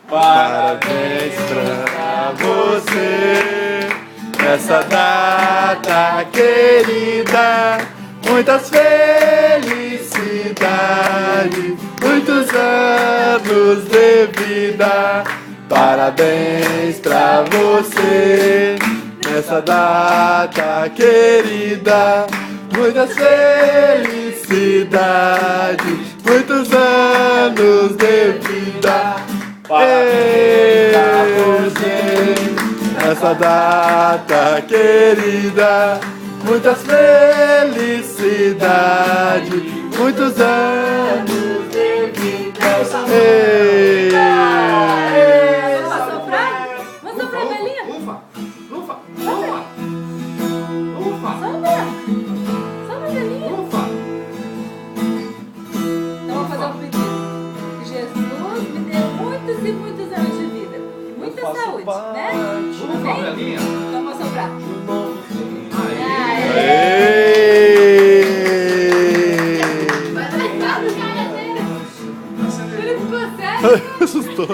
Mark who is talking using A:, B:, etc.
A: Parabéns pra você nessa data querida. Muitas felicidades, muitos anos de vida. Parabéns pra você nessa data querida. Muitas felicidades, muitos anos de vida. Parabéns pra você nessa data querida. Muitas felicidades, muitos anos de vida.
B: Vamos soprar? Vamos soprar a velhinha?
C: Ufa! Ufa!
B: Sopra!
C: Ufa!
B: Sopra! Sopra a velhinha!
C: Ufa!
B: Então vamos fazer um pedido. Que Jesus me dê muitos e muitos anos de vida. Muita saúde, né?
C: Ufa,
B: Amém?
C: velhinha!
B: Então vamos soprar. Ele ficou sério?
A: Assustou.